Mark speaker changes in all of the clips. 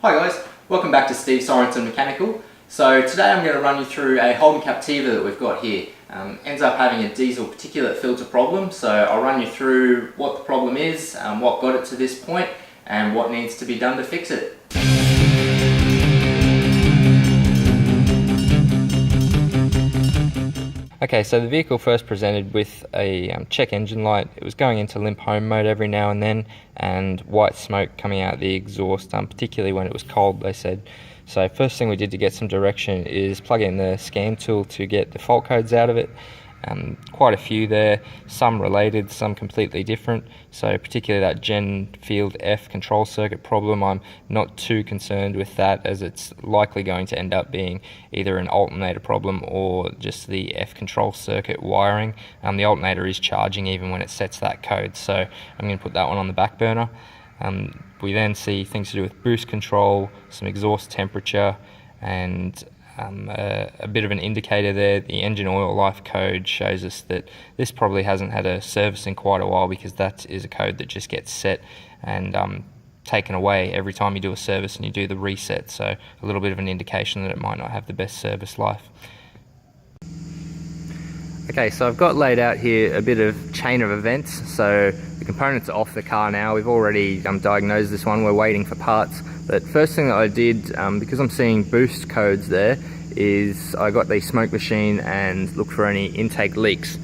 Speaker 1: Hi guys, welcome back to Steve Sorensen Mechanical. So today I'm going to run you through a Holden Captiva that we've got here. Ends up having a diesel particulate filter problem, so I'll run you through what the problem is, what got it to this point, and what needs to be done to fix it. Okay, so the vehicle first presented with a check engine light. It was going into limp home mode every now and then, and white smoke coming out the exhaust, particularly when it was cold, they said. So first thing we did to get some direction is plug in the scan tool to get the fault codes out of it. Quite a few there, some related, some completely different. So particularly that Gen Field F control circuit problem, I'm not too concerned with that, as it's likely going to end up being either an alternator problem or just the F control circuit wiring. The alternator is charging even when it sets that code, so I'm going to put that one on the back burner. We then see things to do with boost control, some exhaust temperature, and a bit of an indicator there. The engine oil life code shows us that this probably hasn't had a service in quite a while, because that is a code that just gets set and taken away every time you do a service and you do the reset, so a little bit of an indication that it might not have the best service life. Okay, so I've got laid out here a bit of chain of events. So the components are off the car now. We've already diagnosed this one, we're waiting for parts. But first thing that I did, because I'm seeing boost codes there, is I got the smoke machine and looked for any intake leaks.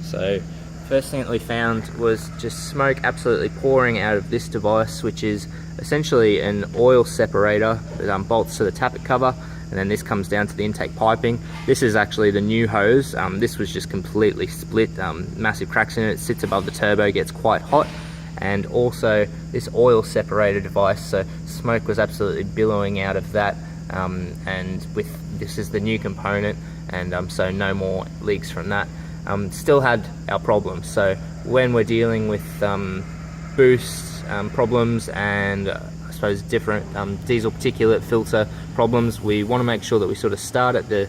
Speaker 1: So first thing that we found was just smoke absolutely pouring out of this device, which is essentially an oil separator that bolts to the tappet cover, and then this comes down to the intake piping. This is actually the new hose. This was just completely split, massive cracks in it. It sits above the turbo, gets quite hot. And also this oil separator device, so smoke was absolutely billowing out of that, and with this is the new component, and so no more leaks from that. Still had our problems, so when we're dealing with boost problems and I suppose different diesel particulate filter problems, we want to make sure that we sort of start at the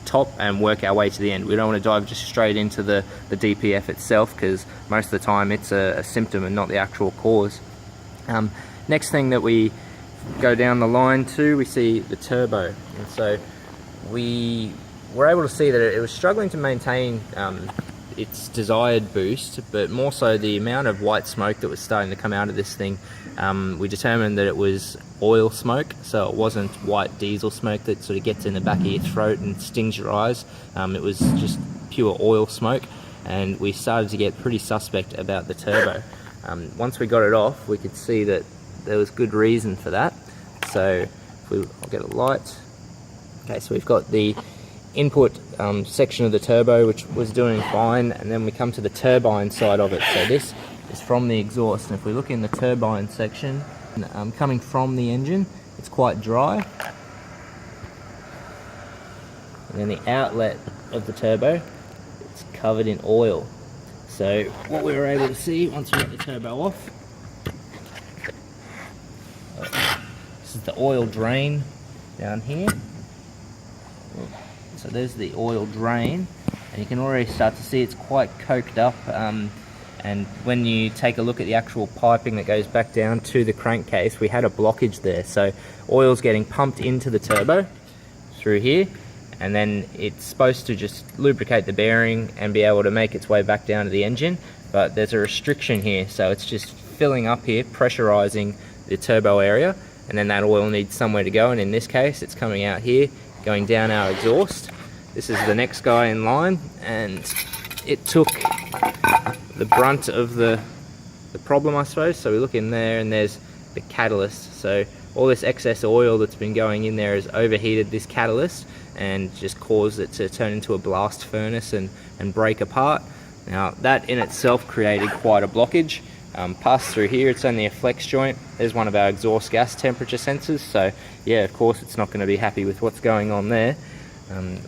Speaker 1: top and work our way to the end. We don't want to dive just straight into the DPF itself, because most of the time it's a symptom and not the actual cause. Next thing that we go down the line to, we see the turbo, and so we were able to see that it was struggling to maintain its desired boost, but more so the amount of white smoke that was starting to come out of this thing. We determined that it was oil smoke, so it wasn't white diesel smoke that sort of gets in the back of your throat and stings your eyes. It was just pure oil smoke, and we started to get pretty suspect about the turbo. Once we got it off, we could see that there was good reason for that. So I'll get a light. Okay, so we've got the input section of the turbo, which was doing fine, and then we come to the turbine side of it. So this is from the exhaust, and if we look in the turbine section, coming from the engine, it's quite dry, and then the outlet of the turbo, it's covered in oil. So what we were able to see once we got the turbo off, this is the oil drain down here. So there's the oil drain, and you can already start to see it's quite coked up, and when you take a look at the actual piping that goes back down to the crankcase, we had a blockage there. So oil's getting pumped into the turbo through here, and then it's supposed to just lubricate the bearing and be able to make its way back down to the engine, but there's a restriction here, so it's just filling up here, pressurizing the turbo area, and then that oil needs somewhere to go, and in this case it's coming out here, going down our exhaust. This is the next guy in line, and it took the brunt of the problem, I suppose. So we look in there, and there's the catalyst. So all this excess oil that's been going in there has overheated this catalyst and just caused it to turn into a blast furnace and break apart. Now that in itself created quite a blockage. Passed through here, it's only a flex joint. There's one of our exhaust gas temperature sensors, so yeah, of course it's not going to be happy with what's going on there.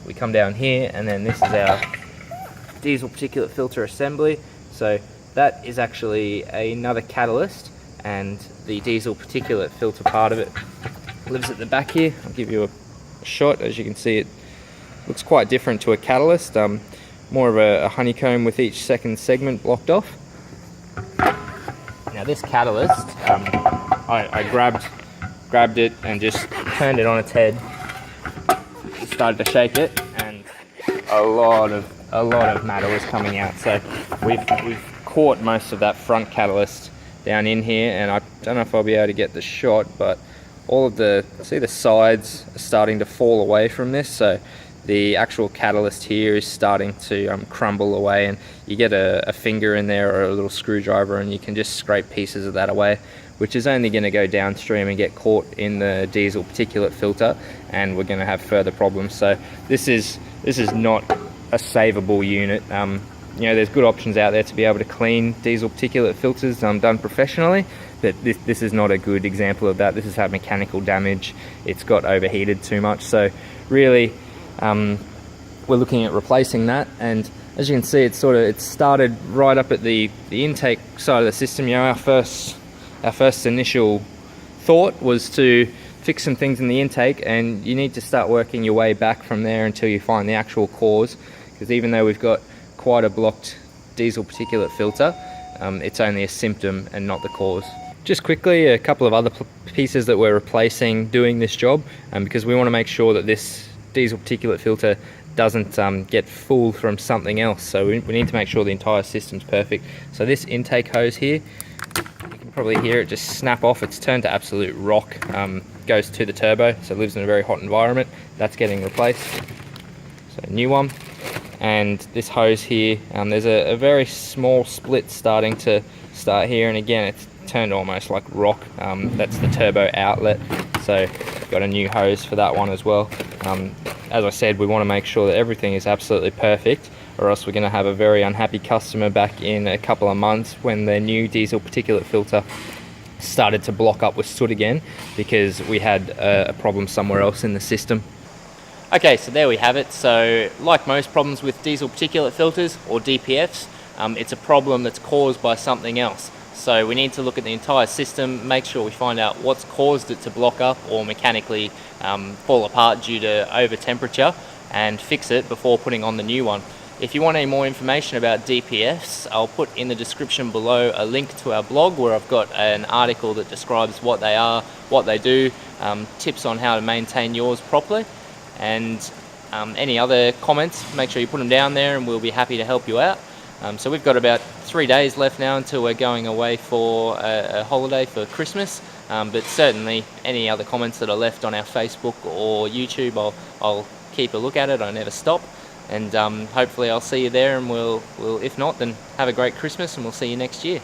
Speaker 1: We come down here, and then this is our diesel particulate filter assembly. So that is actually another catalyst, and the diesel particulate filter part of it lives at the back here. I'll give you a shot. As you can see, it looks quite different to a catalyst, more of a honeycomb with each second segment blocked off. Now this catalyst, I grabbed grabbed it and just turned it on its head, started to shake it, and a lot of matter was coming out. So we've caught most of that front catalyst down in here, and I don't know if I'll be able to get the shot, but all of the sides are starting to fall away from this. So the actual catalyst here is starting to crumble away, and you get a finger in there or a little screwdriver and you can just scrape pieces of that away, which is only going to go downstream and get caught in the diesel particulate filter, and we're going to have further problems. So this is not a savable unit. You know, there's good options out there to be able to clean diesel particulate filters done professionally, but this is not a good example of that. This has had mechanical damage. It's got overheated too much. So really, we're looking at replacing that. And as you can see, it started right up at the intake side of the system. You know, our first initial thought was to fix some things in the intake, and you need to start working your way back from there until you find the actual cause, because even though we've got quite a blocked diesel particulate filter, it's only a symptom and not the cause. Just quickly, a couple of other pieces that we're replacing doing this job, because we want to make sure that this diesel particulate filter doesn't get fooled from something else. So we need to make sure the entire system's perfect. So this intake hose here, you can probably hear it just snap off. It's turned to absolute rock. Goes to the turbo, so it lives in a very hot environment. That's getting replaced. So a new one. And this hose here, there's a very small split starting to start here, and again it's turned almost like rock. That's the turbo outlet, so got a new hose for that one as well. As I said, we want to make sure that everything is absolutely perfect, or else we're going to have a very unhappy customer back in a couple of months when their new diesel particulate filter started to block up with soot again, because we had a problem somewhere else in the system. Okay, so there we have it. So like most problems with diesel particulate filters, or DPFs, it's a problem that's caused by something else. So we need to look at the entire system, make sure we find out what's caused it to block up or mechanically fall apart due to over temperature, and fix it before putting on the new one. If you want any more information about DPFs, I'll put in the description below a link to our blog where I've got an article that describes what they are, what they do, tips on how to maintain yours properly. And any other comments, make sure you put them down there and we'll be happy to help you out. So we've got about 3 days left now until we're going away for a holiday for Christmas, but certainly any other comments that are left on our Facebook or YouTube, I'll keep a look at it. I never stop, and hopefully I'll see you there, and we'll if not, then have a great Christmas and we'll see you next year.